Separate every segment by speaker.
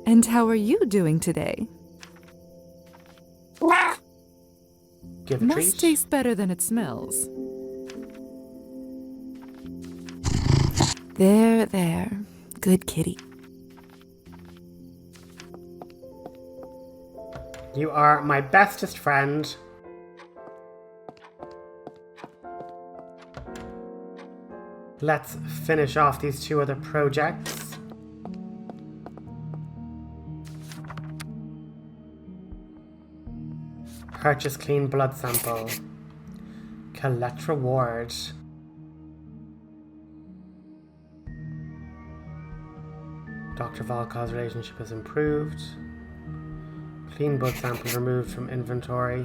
Speaker 1: And how are you doing today?
Speaker 2: Give a
Speaker 1: Must
Speaker 2: treat.
Speaker 1: taste better than it smells. There. Good kitty.
Speaker 2: You are my bestest friend. Let's finish off these two other projects. Purchase clean blood sample. Collect reward. Dr. Volkov's relationship has improved. Clean blood sample removed from inventory.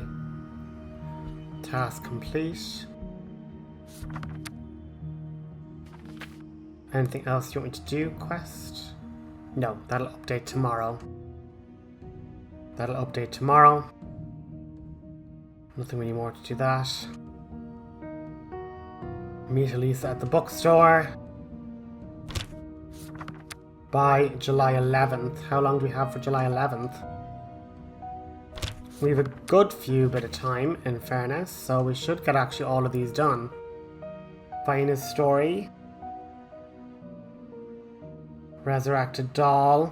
Speaker 2: Task complete. Anything else you want me to do? Quest? No, that'll update tomorrow. Nothing really more to do that. Meet Liza at the bookstore. By July 11th. How long do we have for July 11th? We have a good few bit of time, in fairness, so we should get actually all of these done. Fiona's story. Resurrected doll.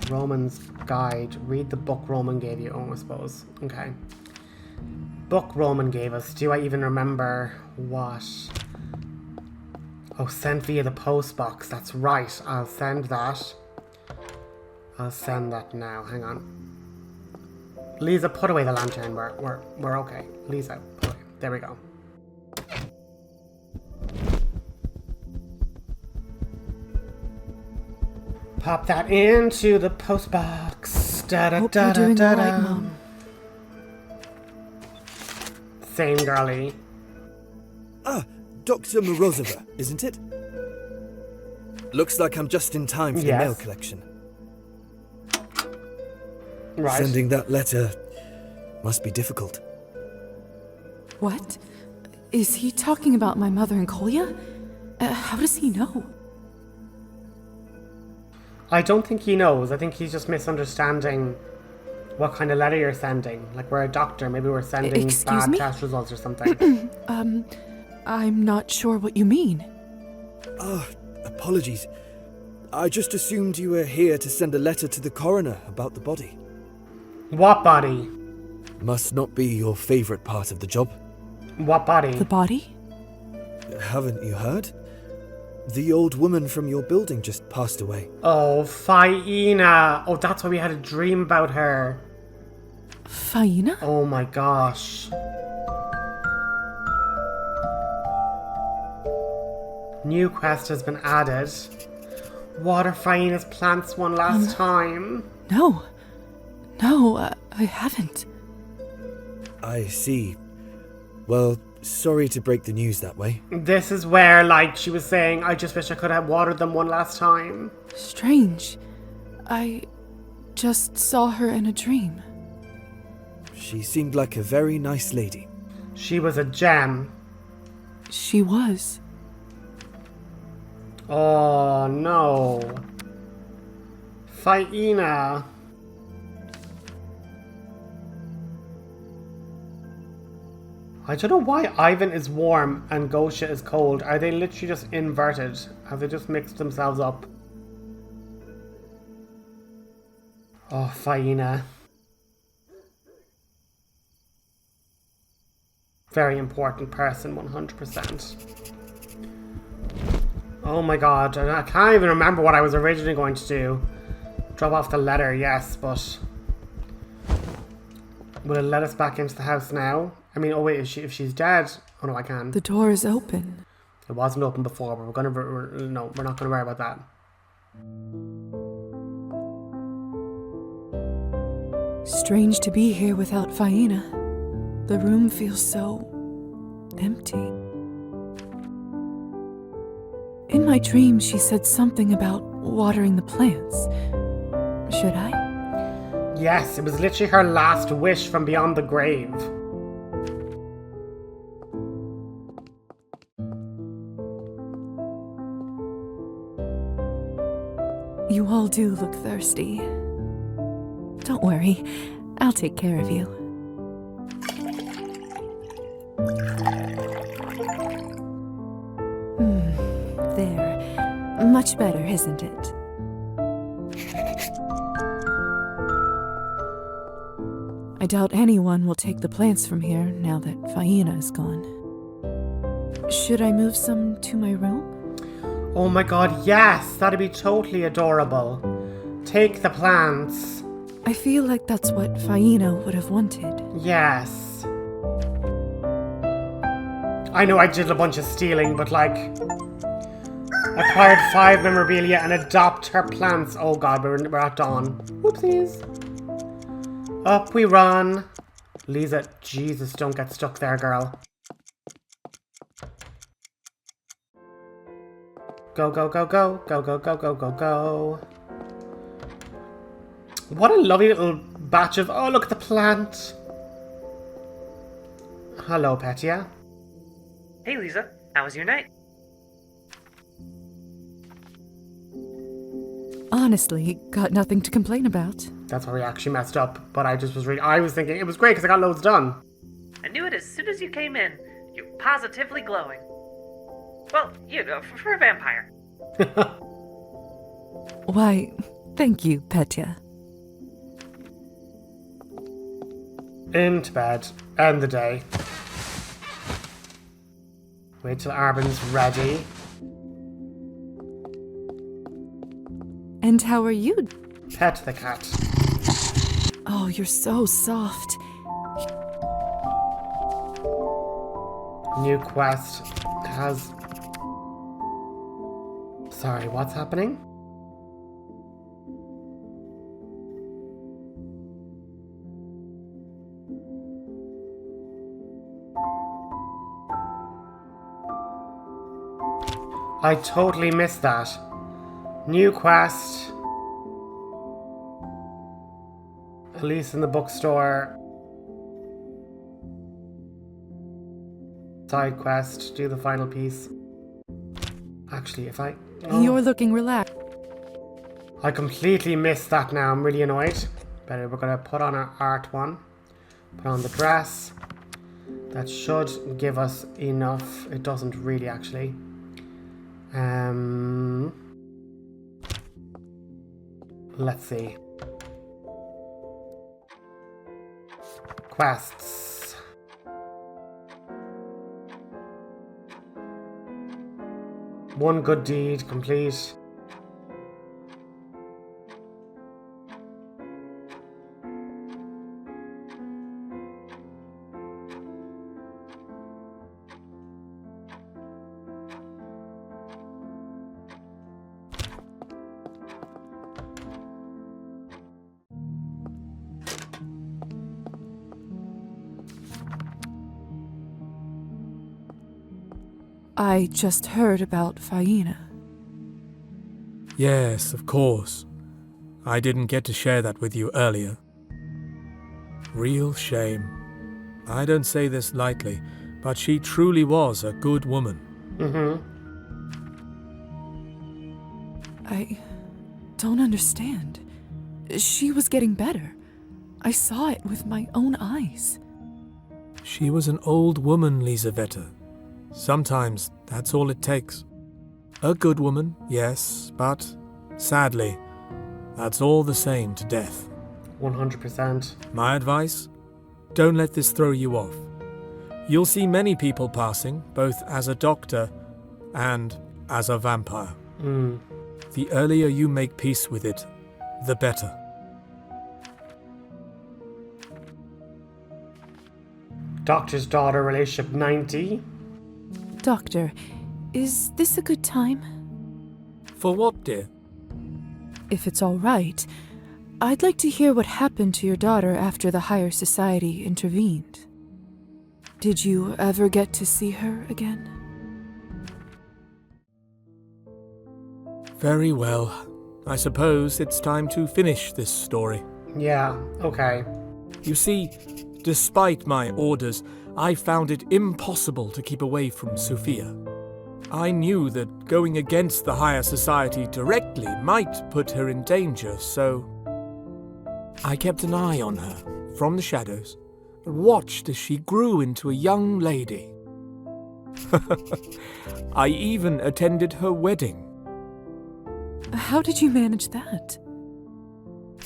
Speaker 2: Roman's guide. Read the book Roman gave you. Oh, I suppose. Okay. Book Roman gave us. Do I even remember what? Oh, sent via the post box. That's right. I'll send that. I'll send that now. Hang on. Liza, put away the lantern. We're okay. Liza, put away. There we go. Pop that into the post box.
Speaker 1: Hope you're doing all right, Mom.
Speaker 2: Same girly.
Speaker 3: Ah, Dr. Morozova, isn't it? Looks like I'm just in time for the mail collection.
Speaker 2: Right.
Speaker 3: Sending that letter must be difficult.
Speaker 1: What? Is he talking about my mother and Kolya? How does he know?
Speaker 2: I don't think he knows. I think he's just misunderstanding what kind of letter you're sending. Like, we're a doctor. Maybe we're sending bad test results or something.
Speaker 1: I'm not sure what you mean.
Speaker 3: Ah, apologies. I just assumed you were here to send a letter to the coroner about the body.
Speaker 2: What body?
Speaker 3: Must not be your favorite part of the job.
Speaker 2: What body?
Speaker 1: The body?
Speaker 3: Haven't you heard? The old woman from your building just passed away.
Speaker 2: Oh, Faina. Oh, that's why we had a dream about her.
Speaker 1: Faina?
Speaker 2: Oh my gosh. New quest has been added. Water Faina's plants one last time.
Speaker 1: No, I haven't.
Speaker 3: I see. Well, sorry to break the news that way.
Speaker 2: This is where, like, she was saying, I just wish I could have watered them one last time.
Speaker 1: Strange. I just saw her in a dream.
Speaker 3: She seemed like a very nice lady.
Speaker 2: She was a gem.
Speaker 1: She was.
Speaker 2: Oh no. Faina. I don't know why Ivan is warm and Gosha is cold. Are they literally just inverted? Have they just mixed themselves up? Oh, Faina. Very important person, 100%. Oh my god, I can't even remember what I was originally going to do. Drop off the letter, yes, but... will it let us back into the house now? I mean, oh wait, if she's dead... Oh no, I can.
Speaker 1: The door is open.
Speaker 2: It wasn't open before, but we're not going to worry about that.
Speaker 1: Strange to be here without Faina. The room feels so... empty. In my dream, she said something about watering the plants. Should I?
Speaker 2: Yes, it was literally her last wish from beyond the grave.
Speaker 1: You all do look thirsty. Don't worry, I'll take care of you. There. Much better, isn't it? I doubt anyone will take the plants from here now that Faina is gone. Should I move some to my room?
Speaker 2: Oh my god, yes! That'd be totally adorable. Take the plants.
Speaker 1: I feel like that's what Faina would have wanted.
Speaker 2: Yes. I know I did a bunch of stealing, but like... acquired 5 memorabilia and adopt her plants. Oh god, we're at dawn. Whoopsies. Up we run. Liza, Jesus, don't get stuck there, girl. Go, go, go, go. Go, go, go, go, go, go. What a lovely little batch of... Oh, look at the plant. Hello, Petya.
Speaker 4: Hey, Liza. How was your night?
Speaker 1: Honestly, got nothing to complain about.
Speaker 2: That's where we actually messed up, but I just was really... I was thinking it was great because I got loads done.
Speaker 4: I knew it as soon as you came in. You're positively glowing. Well, you know, for a vampire.
Speaker 1: Why, thank you, Petya.
Speaker 2: Into bed. End the day. Wait till Arbin's ready.
Speaker 1: And how are you?
Speaker 2: Pet the cat.
Speaker 1: Oh, you're so soft.
Speaker 2: New quest has... Sorry, what's happening? I totally missed that. New quest. Elise in the bookstore. Side quest. Do the final piece. Actually, if I... Oh.
Speaker 1: You're looking relaxed.
Speaker 2: I completely missed that now. I'm really annoyed. Better, we're going to put on our art one. Put on the dress. That should give us enough. It doesn't really, actually. Let's see. Quests. One good deed complete.
Speaker 1: I just heard about Faina.
Speaker 5: Yes, of course. I didn't get to share that with you earlier. Real shame. I don't say this lightly, but she truly was a good woman.
Speaker 1: I don't understand. She was getting better. I saw it with my own eyes.
Speaker 5: She was an old woman, Lizaveta. Sometimes that's all it takes. A good woman, yes, but sadly, that's all the same to death.
Speaker 2: 100%.
Speaker 5: My advice? Don't let this throw you off. You'll see many people passing, both as a doctor and as a vampire. The earlier you make peace with it, the better.
Speaker 2: Doctor's daughter relationship 90.
Speaker 1: Doctor, is this a good time?
Speaker 5: For what, dear?
Speaker 1: If it's all right, I'd like to hear what happened to your daughter after the higher society intervened. Did you ever get to see her again?
Speaker 5: Very well. I suppose it's time to finish this story.
Speaker 2: Yeah, okay.
Speaker 5: You see, despite my orders, I found it impossible to keep away from Sophia. I knew that going against the higher society directly might put her in danger, so I kept an eye on her from the shadows and watched as she grew into a young lady. I even attended her wedding.
Speaker 1: How did you manage that?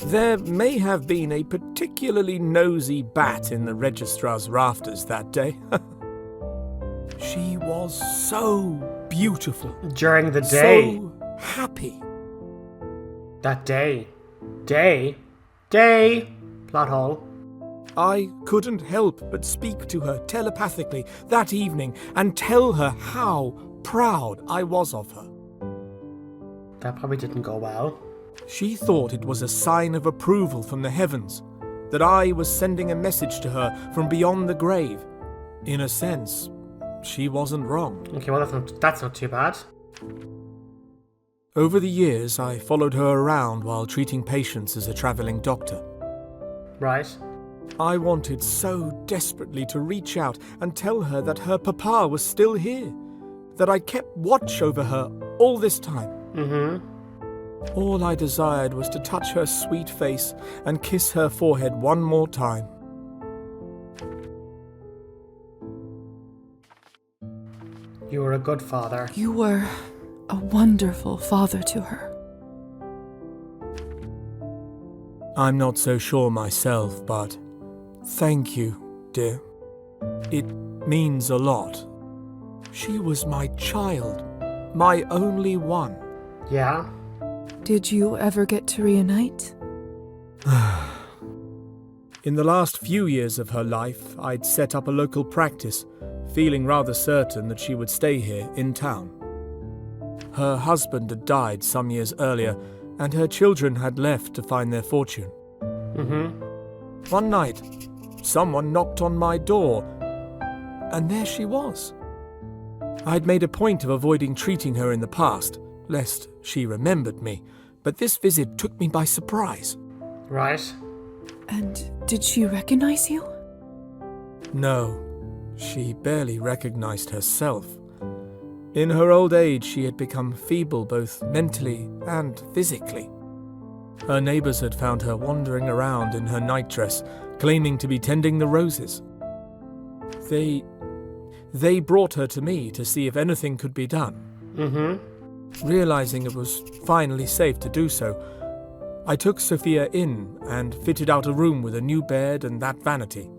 Speaker 5: There may have been a particularly nosy bat in the registrar's rafters that day. She was so beautiful.
Speaker 2: During the day.
Speaker 5: So happy.
Speaker 2: That day. Plot hole.
Speaker 5: I couldn't help but speak to her telepathically that evening and tell her how proud I was of her.
Speaker 2: That probably didn't go well.
Speaker 5: She thought it was a sign of approval from the heavens, that I was sending a message to her from beyond the grave. In a sense, she wasn't wrong.
Speaker 2: Okay, well that's not too bad.
Speaker 5: Over the years, I followed her around while treating patients as a travelling doctor.
Speaker 2: Right.
Speaker 5: I wanted so desperately to reach out and tell her that her papa was still here, that I kept watch over her all this time.
Speaker 2: Mm-hmm.
Speaker 5: All I desired was to touch her sweet face and kiss her forehead one more time.
Speaker 2: You were a good father.
Speaker 1: You were a wonderful father to her.
Speaker 5: I'm not so sure myself, but thank you, dear. It means a lot. She was my child, my only one.
Speaker 2: Yeah?
Speaker 1: Did you ever get to reunite?
Speaker 5: In the last few years of her life, I'd set up a local practice, feeling rather certain that she would stay here in town. Her husband had died some years earlier, and her children had left to find their fortune.
Speaker 2: Mm-hmm.
Speaker 5: One night, someone knocked on my door, and there she was. I'd made a point of avoiding treating her in the past, lest she remembered me, but this visit took me by surprise.
Speaker 2: Right.
Speaker 1: And did she recognize you?
Speaker 5: No, she barely recognized herself. In her old age, she had become feeble both mentally and physically. Her neighbors had found her wandering around in her nightdress, claiming to be tending the roses. They brought her to me to see if anything could be done.
Speaker 2: Mm-hmm.
Speaker 5: Realizing it was finally safe to do so, I took Sophia in and fitted out a room with a new bed and that vanity.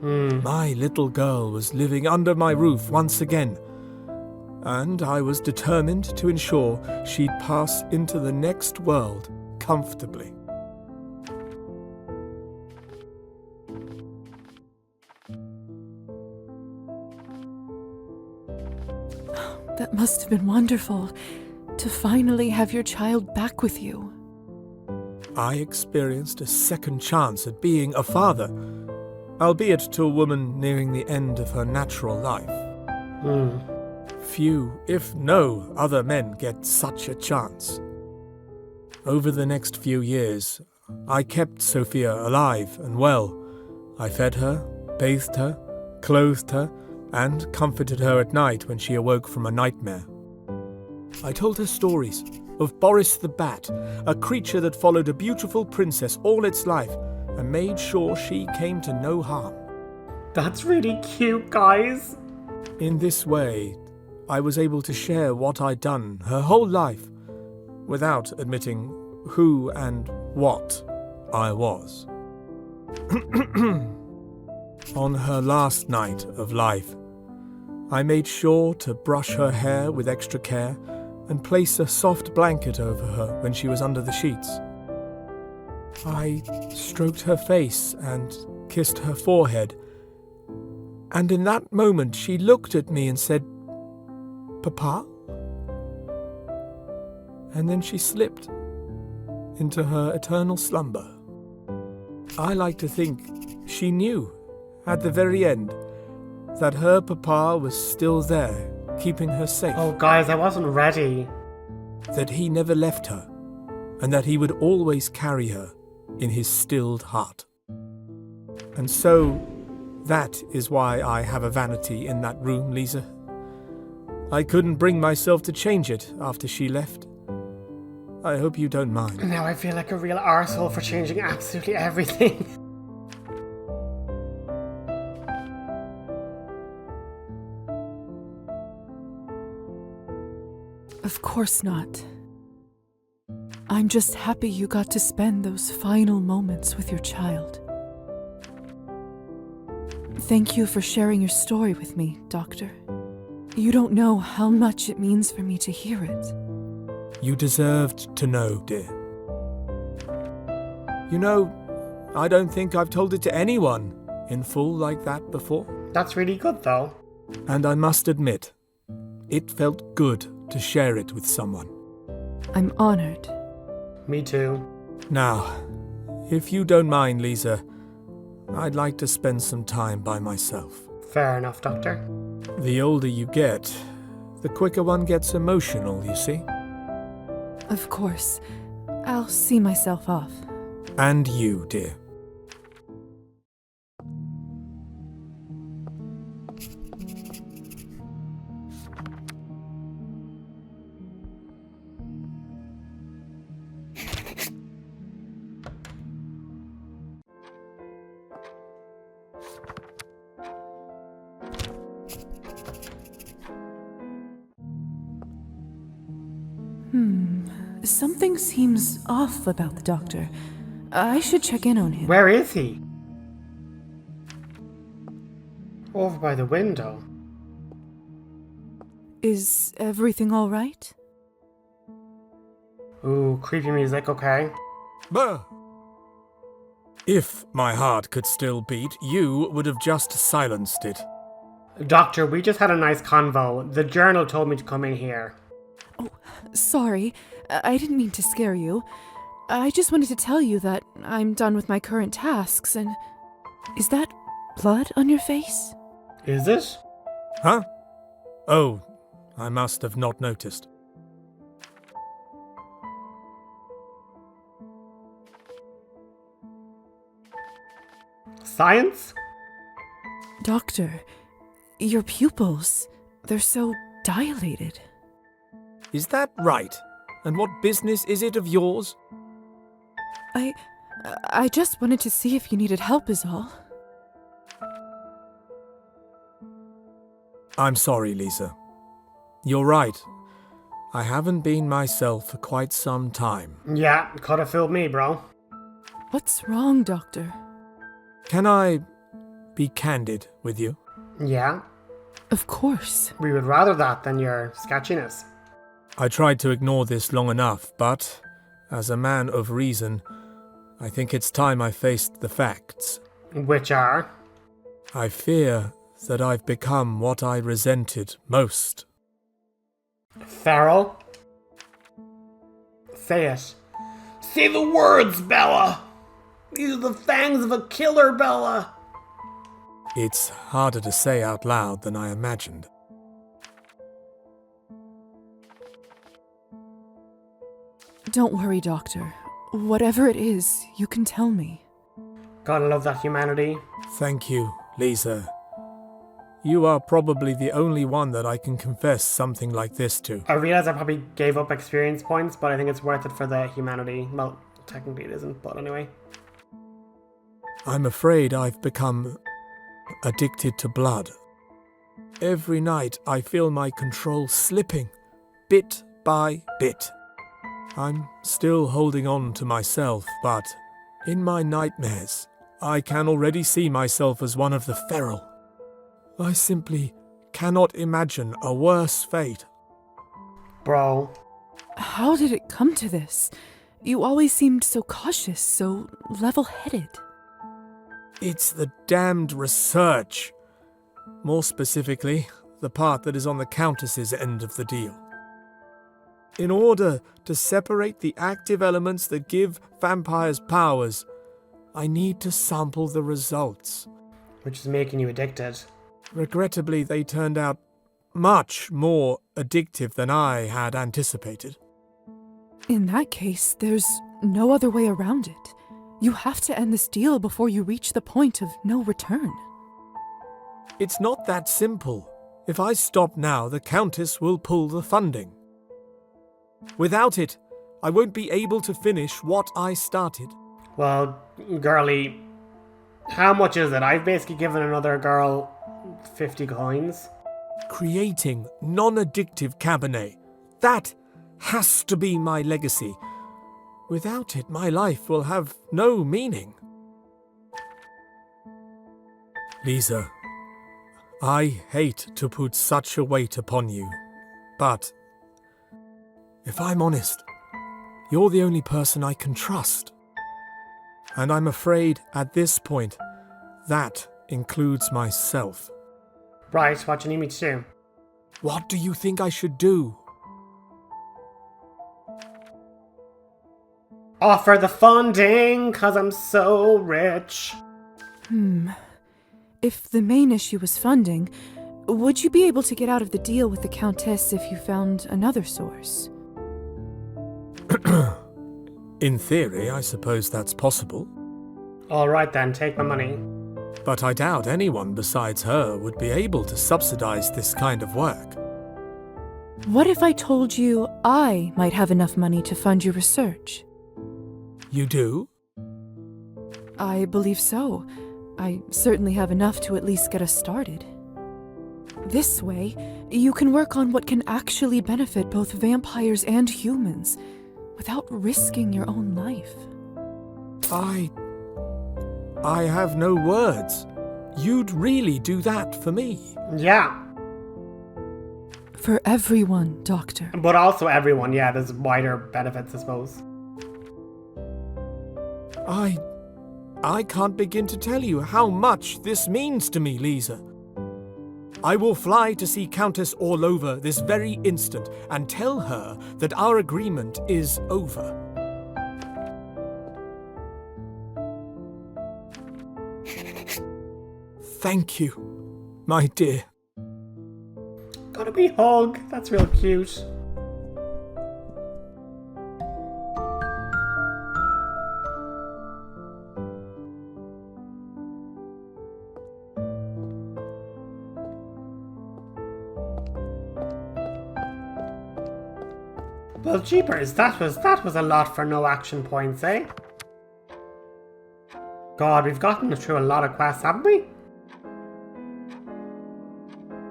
Speaker 5: My little girl was living under my roof once again, and I was determined to ensure she'd pass into the next world comfortably.
Speaker 1: That must have been wonderful, to finally have your child back with you.
Speaker 5: I experienced a second chance at being a father, albeit to a woman nearing the end of her natural life. Few, if no, other men get such a chance. Over the next few years, I kept Sophia alive and well. I fed her, bathed her, clothed her, and comforted her at night when she awoke from a nightmare. I told her stories of Boris the Bat, a creature that followed a beautiful princess all its life and made sure she came to no harm.
Speaker 2: That's really cute, guys.
Speaker 5: In this way, I was able to share what I'd done her whole life without admitting who and what I was. On her last night of life, I made sure to brush her hair with extra care and place a soft blanket over her when she was under the sheets. I stroked her face and kissed her forehead, and in that moment she looked at me and said, "Papa?" And then she slipped into her eternal slumber. I like to think she knew, at the very end, that her papa was still there, keeping her safe.
Speaker 2: Oh, guys, I wasn't ready.
Speaker 5: That he never left her, and that he would always carry her in his stilled heart. And so, that is why I have a vanity in that room, Liza. I couldn't bring myself to change it after she left. I hope you don't mind.
Speaker 2: Now I feel like a real arsehole for changing absolutely everything.
Speaker 1: Of course not. I'm just happy you got to spend those final moments with your child. Thank you for sharing your story with me, Doctor. You don't know how much it means for me to hear it.
Speaker 5: You deserved to know, dear. You know, I don't think I've told it to anyone in full like that before.
Speaker 2: That's really good, though.
Speaker 5: And I must admit, it felt good to share it with someone.
Speaker 1: I'm honored.
Speaker 2: Me too.
Speaker 5: Now, if you don't mind, Liza, I'd like to spend some time by myself.
Speaker 2: Fair enough, Doctor.
Speaker 5: The older you get, the quicker one gets emotional, you see?
Speaker 1: Of course. I'll see myself off.
Speaker 5: And you, dear.
Speaker 1: Something seems off about the doctor. I should check in on him.
Speaker 2: Where is he? Over by the window.
Speaker 1: Is everything all right?
Speaker 2: Ooh, creepy music, okay.
Speaker 5: Bah! If my heart could still beat, you would have just silenced it.
Speaker 2: Doctor, we just had a nice convo. The journal told me to come in here.
Speaker 1: Oh, sorry. I didn't mean to scare you. I just wanted to tell you that I'm done with my current tasks and... Is that blood on your face?
Speaker 2: Is it?
Speaker 5: Huh? Oh, I must have not noticed.
Speaker 2: Science?
Speaker 1: Doctor, your pupils, they're so dilated.
Speaker 5: Is that right? And what business is it of yours?
Speaker 1: I just wanted to see if you needed help is all.
Speaker 5: I'm sorry, Liza. You're right. I haven't been myself for quite some time.
Speaker 2: Yeah, could have fooled me, bro.
Speaker 1: What's wrong, Doctor?
Speaker 5: Can I be candid with you?
Speaker 2: Yeah,
Speaker 1: Of course.
Speaker 2: we would rather that than your sketchiness.
Speaker 5: I tried to ignore this long enough, but as a man of reason, I think it's time I faced the facts.
Speaker 2: Which are?
Speaker 5: I fear that I've become what I resented most.
Speaker 2: Feral? Say it. Say the words, Bella! These are the fangs of a killer, Bella!
Speaker 5: It's harder to say out loud than I imagined.
Speaker 1: Don't worry, Doctor. Whatever it is, you can tell me.
Speaker 2: Gotta love that humanity.
Speaker 5: Thank you, Liza. You are probably the only one that I can confess something like this to.
Speaker 2: I realize I probably gave up experience points, but I think it's worth it for the humanity. Well, technically it isn't, but anyway.
Speaker 5: I'm afraid I've become addicted to blood. Every night I feel my control slipping, bit by bit. I'm still holding on to myself, but in my nightmares, I can already see myself as one of the feral. I simply cannot imagine a worse fate.
Speaker 2: Bro.
Speaker 1: How did it come to this? You always seemed so cautious, so level-headed.
Speaker 5: It's the damned research. More specifically, the part that is on the Countess's end of the deal. In order to separate the active elements that give vampires powers, I need to sample the results.
Speaker 2: Which is making you addicted.
Speaker 5: Regrettably, they turned out much more addictive than I had anticipated.
Speaker 1: In that case, there's no other way around it. You have to end this deal before you reach the point of no return.
Speaker 5: It's not that simple. If I stop now, the Countess will pull the funding. Without it, I won't be able to finish what I started.
Speaker 2: Well, girly, how much is it? I've basically given another girl 50 coins.
Speaker 5: Creating non-addictive Cabernet. That has to be my legacy. Without it, my life will have no meaning. Liza, I hate to put such a weight upon you, but if I'm honest, you're the only person I can trust. And I'm afraid at this point, that includes myself.
Speaker 2: Right, what do you need me to do?
Speaker 5: What do you think I should do?
Speaker 2: Offer the funding, 'cause I'm so rich.
Speaker 1: If the main issue was funding, would you be able to get out of the deal with the Countess if you found another source?
Speaker 5: In theory, I suppose that's possible.
Speaker 2: Alright then, take my money.
Speaker 5: But I doubt anyone besides her would be able to subsidize this kind of work.
Speaker 1: What if I told you I might have enough money to fund your research?
Speaker 5: You do?
Speaker 1: I believe so. I certainly have enough to at least get us started. This way, you can work on what can actually benefit both vampires and humans, without risking your own life.
Speaker 5: I have no words. You'd really do that for me.
Speaker 2: Yeah,
Speaker 1: For everyone, Doctor.
Speaker 2: but also everyone, yeah, there's wider benefits, I suppose.
Speaker 5: I can't begin to tell you how much this means to me, Liza. I will fly to see Countess Orlova this very instant and tell her that our agreement is over. Thank you, my dear.
Speaker 2: Gotta be hug, that's real cute. Well, jeepers, that was a lot for no action points, eh? God, we've gotten through a lot of quests, haven't we?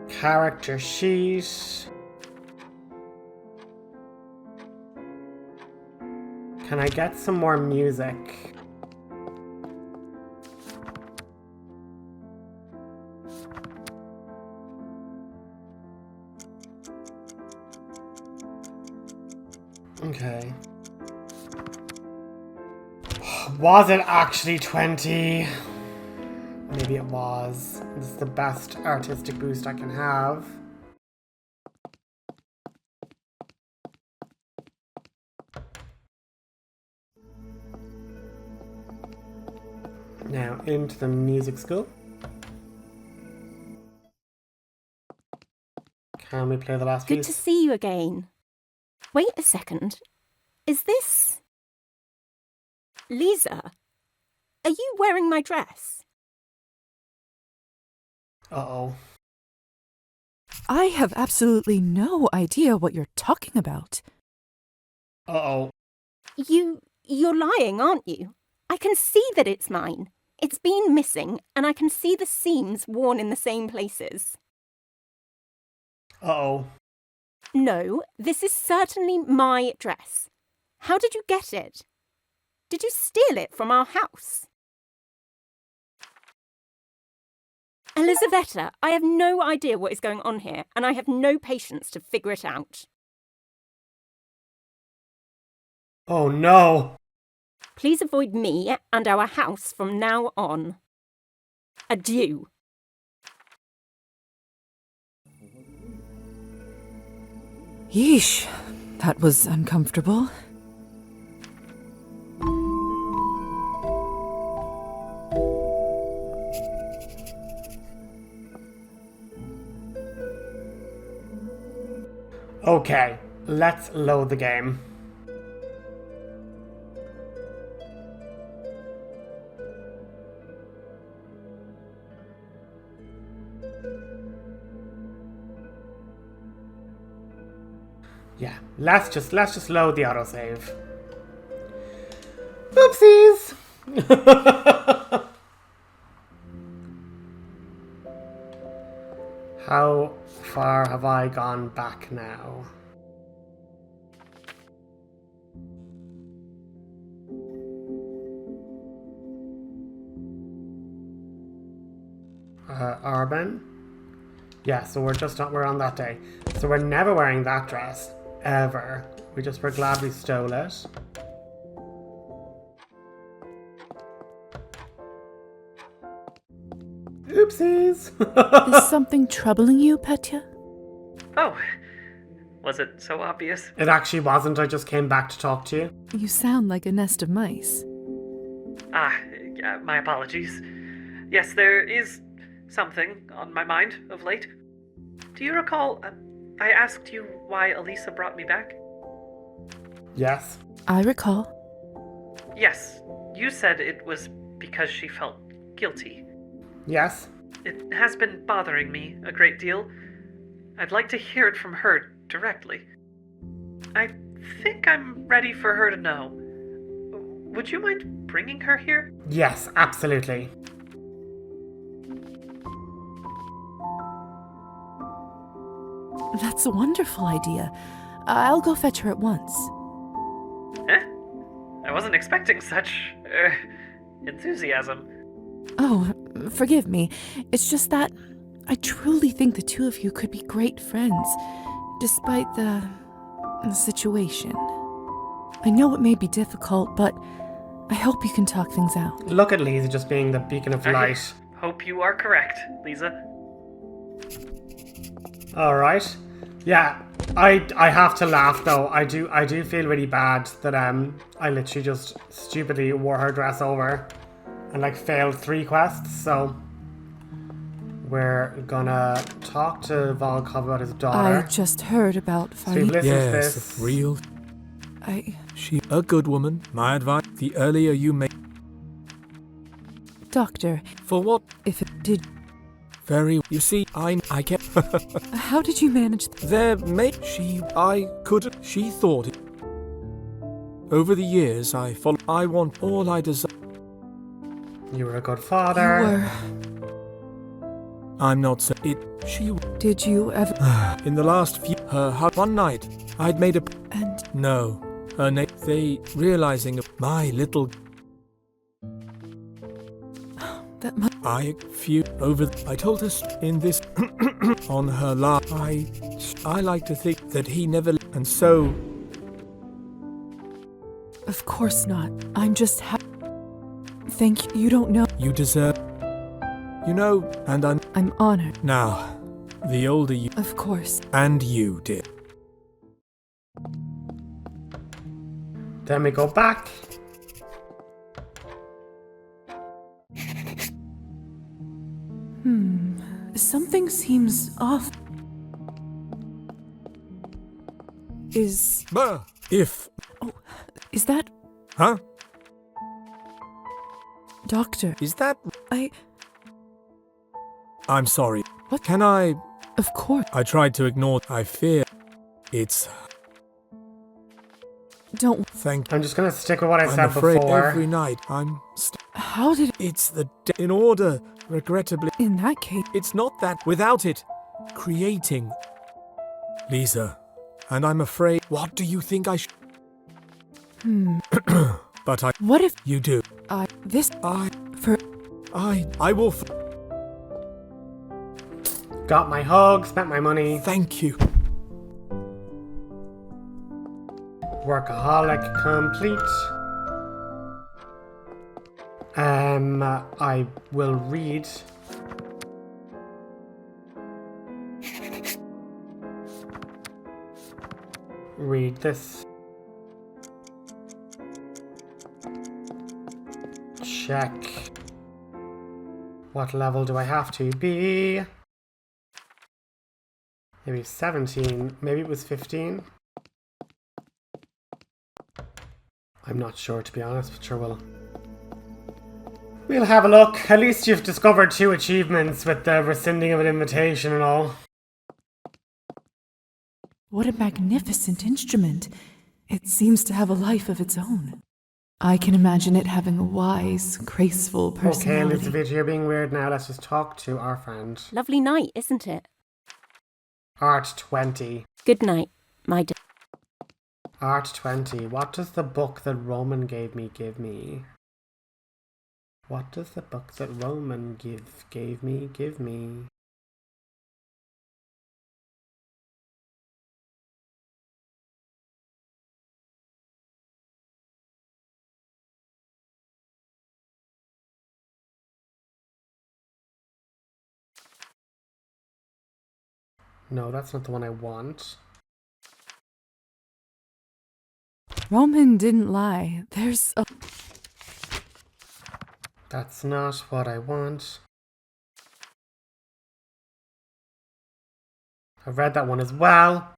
Speaker 2: Character sheet. Can I get some more music? Okay. Was it actually 20? Maybe it was. This is the best artistic boost I can have. Now into the music school. Can we play the last
Speaker 6: Good
Speaker 2: piece?
Speaker 6: to see you again. Wait a second. Is this... Liza? Are you wearing my dress?
Speaker 2: Uh-oh.
Speaker 1: I have absolutely no idea what you're talking about.
Speaker 2: Uh-oh.
Speaker 6: You're lying, aren't you? I can see that it's mine. It's been missing, and I can see the seams worn in the same places.
Speaker 2: Uh-oh.
Speaker 6: No, this is certainly my dress. How did you get it? Did you steal it from our house? Elisaveta, I have no idea what is going on here, and I have no patience to figure it out.
Speaker 2: Oh no!
Speaker 6: Please avoid me and our house from now on. Adieu.
Speaker 1: Yeesh, that was uncomfortable.
Speaker 2: Okay, let's load the game. Yeah, let's just load the autosave. Oopsies! How far have I gone back now? Urban? Yeah, so we're on that day. So we're never wearing that dress. Ever. We're glad we stole it. Oopsies!
Speaker 1: Is something troubling you, Petya?
Speaker 4: Oh, was it so obvious?
Speaker 2: It actually wasn't, I just came back to talk to you.
Speaker 1: You sound like a nest of mice.
Speaker 4: Yeah, my apologies. Yes, there is something on my mind of late. Do you recall, I asked you why Elisa brought me back?
Speaker 2: Yes.
Speaker 1: I recall.
Speaker 4: Yes, you said it was because she felt guilty.
Speaker 2: Yes.
Speaker 4: It has been bothering me a great deal. I'd like to hear it from her directly. I think I'm ready for her to know. Would you mind bringing her here?
Speaker 2: Yes, absolutely.
Speaker 1: That's a wonderful idea. I'll go fetch her at once.
Speaker 4: Eh? I wasn't expecting such, enthusiasm.
Speaker 1: Oh, forgive me. It's just that I truly think the two of you could be great friends, despite the situation. I know it may be difficult, but I hope you can talk things out.
Speaker 2: Look at Liza just being the beacon of light.
Speaker 4: I hope you are correct, Liza.
Speaker 2: Alright. Yeah, I have to laugh though. I do feel really bad that I literally just stupidly wore her dress over and like failed 3 quests, so we're gonna talk to Volkov about his daughter.
Speaker 1: I just heard about
Speaker 2: So we've
Speaker 1: Farid.
Speaker 2: listened to
Speaker 5: Yes,
Speaker 2: this.
Speaker 5: a real.
Speaker 1: I...
Speaker 5: She a good woman. My advice: the earlier you make.
Speaker 1: Doctor,
Speaker 5: For what?
Speaker 1: if it did...
Speaker 5: Very. You see, I can't.
Speaker 1: How did you manage
Speaker 5: There may she. I couldn't. She thought it. Over the years, I followed. I want all I desire.
Speaker 2: You were a good
Speaker 1: You
Speaker 2: father.
Speaker 1: were...
Speaker 5: I'm not so. It. She.
Speaker 1: Did you ever...
Speaker 5: In the last few. One night, I'd made a.
Speaker 1: And...
Speaker 5: No. Her name. They realizing of my little.
Speaker 1: that must...
Speaker 5: I few over. I told her in this on her last. I like to think that he never. And so
Speaker 1: Of course not. I'm just Thank you. You don't know.
Speaker 5: you deserve. You know, and
Speaker 1: I'm honored.
Speaker 5: now, the older you
Speaker 1: Of course.
Speaker 5: and you did.
Speaker 2: Then we go back.
Speaker 1: Something seems off. Is
Speaker 5: If.
Speaker 1: is that
Speaker 5: Huh?
Speaker 1: Doctor?
Speaker 5: Is that. I'm sorry.
Speaker 1: What?
Speaker 5: Can I.
Speaker 1: Of course.
Speaker 5: I tried to ignore. I fear. It's.
Speaker 1: Don't.
Speaker 5: Thank.
Speaker 2: I'm just gonna stick with what I
Speaker 5: I'm
Speaker 2: said
Speaker 5: afraid
Speaker 2: before.
Speaker 5: every night I'm.
Speaker 1: How did...
Speaker 5: It's the. In order. Regrettably.
Speaker 1: In that case...
Speaker 5: It's not that. Without it. Creating. Liza. And I'm afraid. What do you think I should. But I.
Speaker 1: What if
Speaker 5: You do.
Speaker 1: this...
Speaker 5: I will.
Speaker 2: Got my hug, spent my money.
Speaker 5: Thank you.
Speaker 2: Workaholic complete. I will read. Read this. Check. What level do I have to be? Maybe 17. Maybe it was 15. I'm not sure, to be honest, but sure we'll have a look. At least you've discovered 2 achievements with the rescinding of an invitation and all.
Speaker 1: What a magnificent instrument. It seems to have a life of its own. I can imagine it having a wise, graceful
Speaker 2: Okay,
Speaker 1: personality.
Speaker 2: Elizabeth, you're being weird now. Let's just talk to our friend.
Speaker 6: Lovely night, isn't it?
Speaker 2: Art 20.
Speaker 6: Good night, my dear.
Speaker 2: Art 20. What does the book that Roman gave me give me? What does the book that Roman gave me give me? No, that's not the one I want.
Speaker 1: Roman didn't lie. There's a...
Speaker 2: That's not what I want. I've read that one as well.